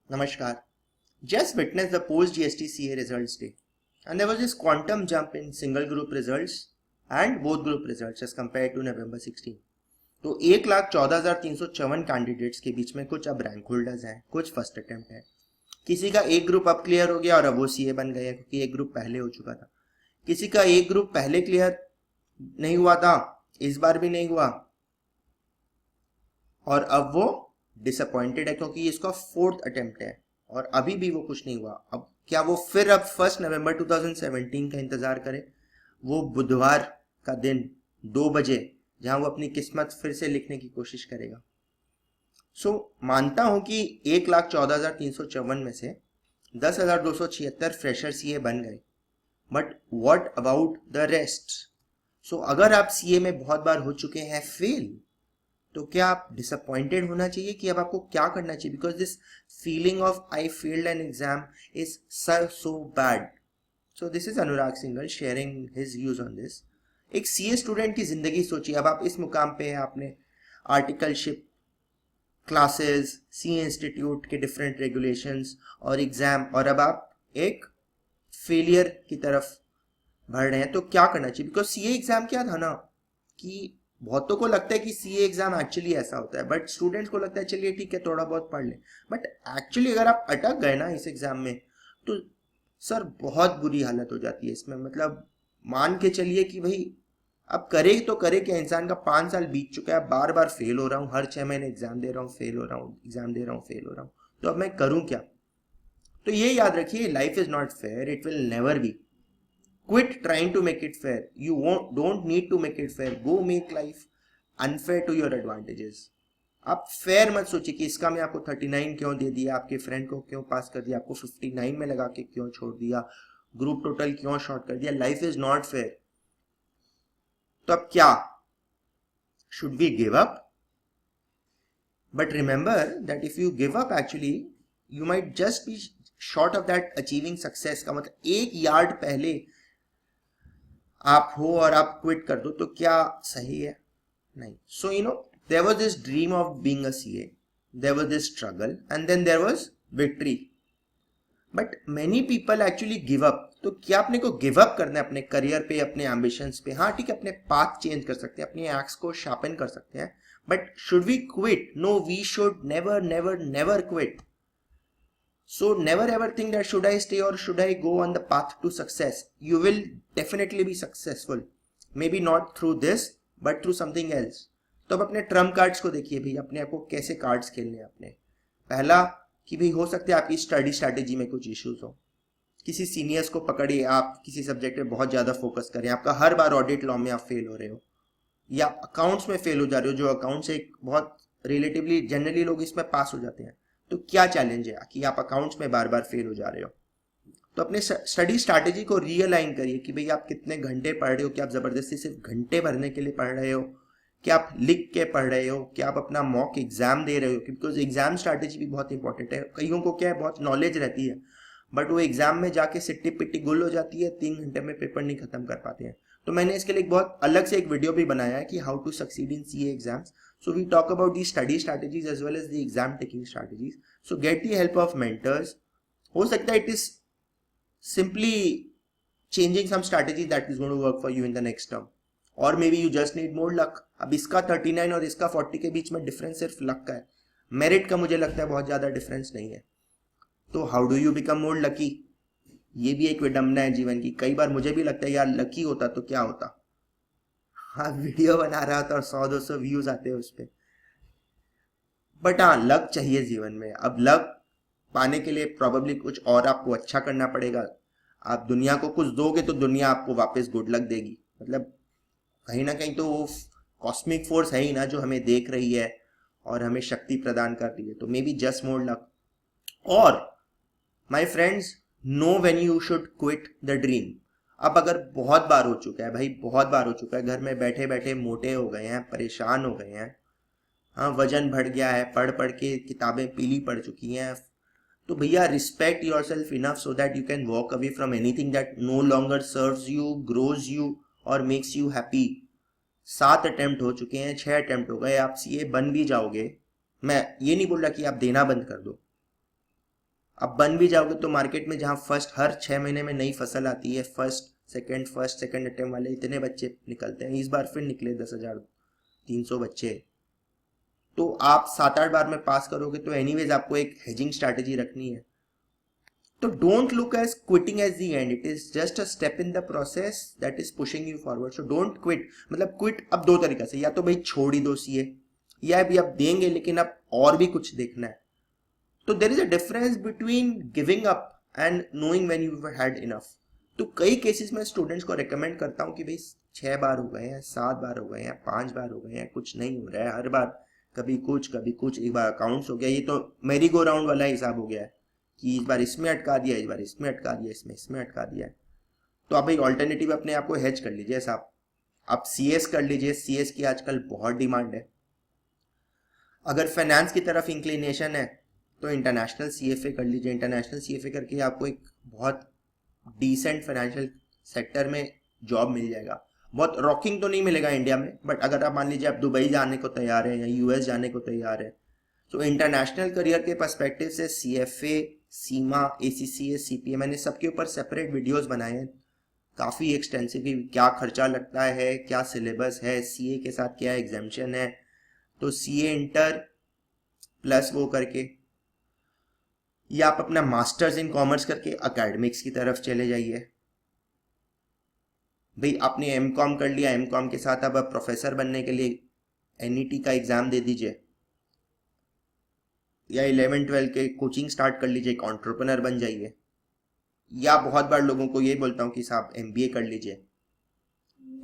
Namaskar. Just witnessed the post GST CA results day, and there was this quantum jump in single group results and both group results as compared to November 16. तो 1,14,354 candidates के बीच में कुछ अब rank holders हैं, कुछ first attempt है। किसी का एक ग्रुप अब क्लियर हो गया और अब वो सीए बन गए क्योंकि एक ग्रुप पहले हो चुका था। किसी का एक ग्रुप पहले क्लियर नहीं हुआ था, इस बार भी नहीं हुआ, और अब वो डिसअपॉइंटेड है क्योंकि इसका फोर्थ अटेम्प्ट है और अभी भी वो कुछ नहीं हुआ। अब क्या वो फिर अब 1 नवंबर 2017 का इंतजार करे, वो बुधवार का दिन 2 बजे, जहां वो अपनी किस्मत फिर से लिखने की कोशिश करेगा। मानता हूं कि 1,14,354 में से 10,276 फ्रेशर सीए बन गए, but what about the rest? अगर आप सीए में बहुत बार हो चुके हैं फेल, तो क्या आप डिसअपॉइंटेड होना चाहिए कि अब आपको क्या करना चाहिए? Because this feeling of I failed an exam is so bad. So this is Anurag Singhal sharing his views on this. एक सीए स्टूडेंट की जिंदगी सोचिए, अब आप इस मुकाम पे हैं, आपने आर्टिकलशिप, क्लासेस, सीए इंस्टीट्यूट के डिफरेंट रेगुलेशंस और एग्जाम, और अब आप एक फेलियर की तरफ बढ़ रहे हैं, तो क्या करना चाहिए? बिकॉज सीए एग्जाम क्या था ना, कि बहुतों को लगता है कि सीए एग्जाम एक्चुअली ऐसा होता है, बट स्टूडेंट्स को लगता है चलिए ठीक है थोड़ा बहुत पढ़ लें, बट एक्चुअली अगर आप अटक गए ना इस एग्जाम में, तो सर बहुत बुरी हालत हो जाती है इसमें। मतलब मान के चलिए कि भाई अब करे तो करे क्या, इंसान का 5 साल बीत चुका है, बार बार फेल हो रहा हूँ, हर 6 महीने एग्जाम दे रहा हूँ, फेल हो रहा हूँ, एग्जाम दे रहा हूँ, फेल हो रहा हूँ, तो अब मैं करूँ क्या? तो ये याद रखिए, life is not fair, it will never be. Quit trying to make it fair. Don't need to make it fair. Go make life unfair to your advantages. आप फेयर मत सोचिए कि इसका मैं आपको 39 क्यों दे दिया, आपके फ्रेंड को क्यों पास कर दिया, आपको 59 में लगा के क्यों छोड़ दिया, ग्रुप टोटल क्यों शॉर्ट कर दिया। Life is not fair. तो अब क्या, should we give up? But remember that if you give up, actually you might just be short of that achieving success. का मतलब 1 यार्ड पहले आप हो और आप क्विट कर दो, तो क्या सही है? नहीं। So there was this dream of being a CA, there was this struggle, and then there was victory, but many people actually give up. तो क्या अपने को गिव अप करना है अपने करियर पे, अपने एम्बिशंस पे? हाँ ठीक है, अपने पाथ चेंज कर सकते हैं, अपनी एक्स को शार्पन कर सकते हैं, but should we quit? No, we should never never never quit. So never ever think that should I stay or should I go on the path to success. You will definitely be successful. Maybe not through this, but through something else. तो अब अपने Trump cards को देखिए भाई, अपने आप को कैसे कार्ड्स खेलने हैं अपने। पहला कि भाई हो सकता है आपकी स्टडी स्ट्रैटेजी में कुछ इश्यूज हो, किसी सीनियर्स को पकड़िए, आप किसी सब्जेक्ट में बहुत ज़्यादा फोकस करें, आपका हर बार ऑडिट लॉ में आप फेल हो रहे हो, या अकाउंट्स में फेल हो जा रहे हो, जो अकाउंट्स एक बहुत रिलेटिवली जनरली लोग इसमें पास हो जाते हैं। तो क्या चैलेंज है कि आप अकाउंट्स में बार बार फेल हो जा रहे हो? तो अपने स्टडी स्ट्रैटेजी को रीअलाइन करिए कि भाई आप कितने घंटे पढ़ रहे हो, क्या आप जबरदस्ती सिर्फ घंटे भरने के लिए पढ़ रहे हो, क्या आप लिख के पढ़ रहे हो, क्या आप अपना मॉक एग्जाम दे रहे हो? बिकॉज एग्जाम स्ट्रैटेजी भी बहुत इंपॉर्टेंट है। कईयों को क्या है, बहुत नॉलेज रहती है, बट वो एग्जाम में जाके सिट्टी पिट्टी गुल हो जाती है, 3 घंटे में पेपर नहीं खत्म कर पाते हैं। तो मैंने इसके लिए एक बहुत अलग से एक वीडियो भी बनाया है कि how to succeed in CA exams. So we talk about the study strategies as well as the exam taking strategies. So get the help of mentors. हो सकता है it is simply changing some strategy that is going to work for you in the next term. Or maybe you just need more luck. अब इसका 39 और इसका 40 के बीच में difference सिर्फ लक का है, मेरिट का मुझे लगता है बहुत ज़्यादा डिफरेंस नहीं है। तो how do you become more lucky? ये भी एक विडम्बना है जीवन की। कई बार मुझे भी लगता है यार लकी होता तो क्या होता। हाँ, वीडियो बना रहा था और 100-200 व्यूज आते हैं उस पर, बट हाँ लक चाहिए जीवन में। अब लक पाने के लिए प्रॉब्लली कुछ और आपको अच्छा करना पड़ेगा। आप दुनिया को कुछ दोगे तो दुनिया आपको वापस गुड लक देगी। मतलब कहीं ना कहीं तो वो कॉस्मिक फोर्स है ही ना जो हमें देख रही है और हमें शक्ति प्रदान कर रही है। तो may be just more luck. और my friends, know when you should quit the dream. अब अगर बहुत बार हो चुका है भाई, बहुत बार हो चुका है, घर में बैठे बैठे मोटे हो गए हैं, परेशान हो गए हैं, हाँ वजन बढ़ गया है, पढ़ पढ़ के किताबें पीली पड़ चुकी हैं, तो भैया respect your self enough so that you can walk away from anything that no longer serves you, grows you और मेक्स यू हैप्पी। 7 अटेम्प्ट हो चुके हैं, 6 अटेम्प्ट हो गए, आप सीए बन भी जाओगे। मैं ये नहीं बोल रहा कि आप देना बंद कर दो, अब बन भी जाओगे तो मार्केट में जहाँ फर्स्ट हर 6 महीने में नई फसल आती है, फर्स्ट सेकंड अटेम्प्ट वाले इतने बच्चे निकलते हैं, इस बार फिर निकले 10,300 बच्चे। तो आप 7-8 बार में पास करोगे तो एनीवेज आपको एक हेजिंग स्ट्रैटेजी रखनी है। तो don't look as quitting as the end, it is just a step in the process that is pushing you forward. So don't quit. मतलब क्विट अब दो तरीका से, या तो भाई छोड़ ही दो सीए, या भी आप देंगे लेकिन अब और भी कुछ देखना है। तो there is a difference between giving up and knowing when you had enough. तो कई केसेस में स्टूडेंट्स को रिकमेंड करता हूँ कि भाई 6 बार हो गए हैं, 7 बार हो गए हैं, 5 बार हो गए हैं, कुछ नहीं हो रहा है, हर बार कभी कुछ, एक बार अकाउंट्स हो गया, ये तो मेरी गो राउंड वाला हिसाब हो गया है कि इस बार इसमें अटका दिया, इस बार इसमें अटका दिया, इसमें अटका दिया है। तो आप भाई ऑल्टरनेटिव अपने आप को हेज कर लीजिए साहब। आप सीएस कर लीजिए, सीएस की आजकल बहुत डिमांड है। अगर फाइनेंस की तरफ इंक्लिनेशन है तो इंटरनेशनल सीएफए कर लीजिए। इंटरनेशनल सीएफए करके आपको एक बहुत डिसेंट फाइनेंशियल सेक्टर में जॉब मिल जाएगा। बहुत रॉकिंग तो नहीं मिलेगा इंडिया में, बट अगर आप मान लीजिए आप दुबई जाने को तैयार है या यूएस जाने को तैयार है, तो इंटरनेशनल करियर के पर्सपेक्टिव से सीएफए, सीमा, एसीसीएस, सीपीए, मैंने सबके ऊपर सेपरेट वीडियोस बनाए हैं काफ़ी एक्सटेंसिवली। क्या खर्चा लगता है, क्या सिलेबस है, सीए के साथ क्या एग्जाम्शन है। तो सीए इंटर प्लस वो करके, या आप अपना मास्टर्स इन कॉमर्स करके एकेडमिक्स की तरफ चले जाइए। भाई आपने एमकॉम कर लिया, एमकॉम के साथ अब आप प्रोफेसर बनने के लिए एनईटी का एग्जाम दे दीजिए, या 11-12 के कोचिंग स्टार्ट कर लीजिए, एक एंटरप्रेन्योर बन जाइए। या बहुत बार लोगों को ये बोलता हूँ कि साहब एमबीए कर लीजिए।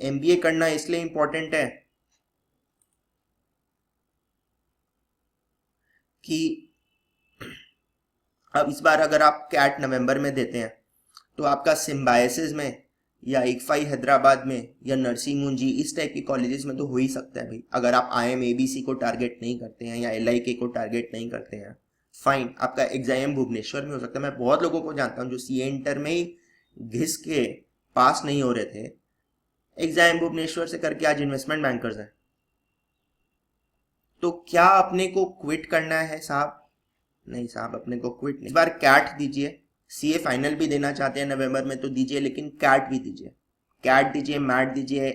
एमबीए करना इसलिए इंपॉर्टेंट है कि अब इस बार अगर आप कैट नवंबर में देते हैं तो आपका सिम्बायसिस में या इक्फाई हैदराबाद में या नरसिंह मुंजी इस टाइप की कॉलेजेस में तो हो ही सकता है भाई। अगर आप IIM-ABC को टारगेट नहीं करते हैं या LIK को टारगेट नहीं करते हैं, फाइन, आपका एग्जाम भुवनेश्वर में हो सकता है। मैं बहुत लोगों को जानता हूँ जो सीए इंटर में ही घिस के पास नहीं हो रहे थे, एग्जाम भुवनेश्वर से करके आज इन्वेस्टमेंट बैंकर्स हैं। तो क्या अपने को क्विट करना है साहब? नहीं साहब, अपने को क्विट नहीं। इस बार कैट दीजिए, सीए फाइनल भी देना चाहते हैं नवंबर में तो दीजिए, लेकिन कैट भी दीजिए। कैट दीजिए, मैट दीजिए,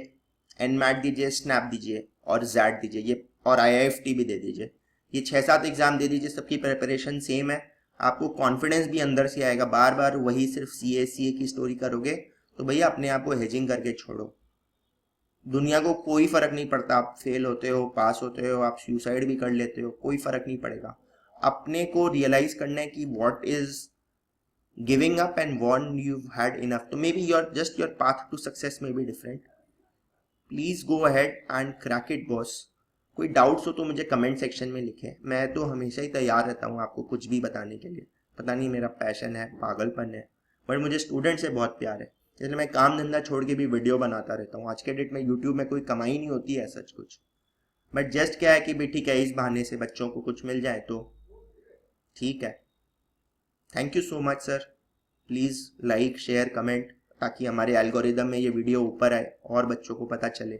एनमैट दीजिए, स्नैप दीजिए और जैट दीजिए, ये और IIFT भी दे दीजिए। ये 6-7 एग्जाम दे दीजिए, सबकी प्रिपरेशन सेम है, आपको कॉन्फिडेंस भी अंदर से आएगा। बार बार वही सिर्फ सीए की स्टोरी करोगे तो भैया अपने आप को हेजिंग करके छोड़ो। दुनिया को कोई फर्क नहीं पड़ता, आप फेल होते हो, पास होते हो, आप सुसाइड भी कर लेते हो, कोई फर्क नहीं पड़ेगा। अपने को रियलाइज करना है कि what is giving up and when you had enough. तो may be your path to success may be different. Please go ahead and crack it boss. कोई डाउट्स हो तो मुझे कमेंट सेक्शन में लिखें, मैं तो हमेशा ही तैयार रहता हूँ आपको कुछ भी बताने के लिए। पता नहीं मेरा पैशन है, पागलपन है, बट मुझे स्टूडेंट से बहुत प्यार है, इसलिए मैं काम धंधा छोड़ के भी वीडियो बनाता रहता हूँ। आज के डेट में यूट्यूब में कोई कमाई नहीं होती है सच कुछ, बट जस्ट क्या है कि भी ठीक है, इस बहाने से बच्चों को कुछ मिल जाए तो ठीक है। Thank you so much sir. Please like, share, comment, ताकि हमारे एल्गोरिदम में ये वीडियो ऊपर आए और बच्चों को पता चले।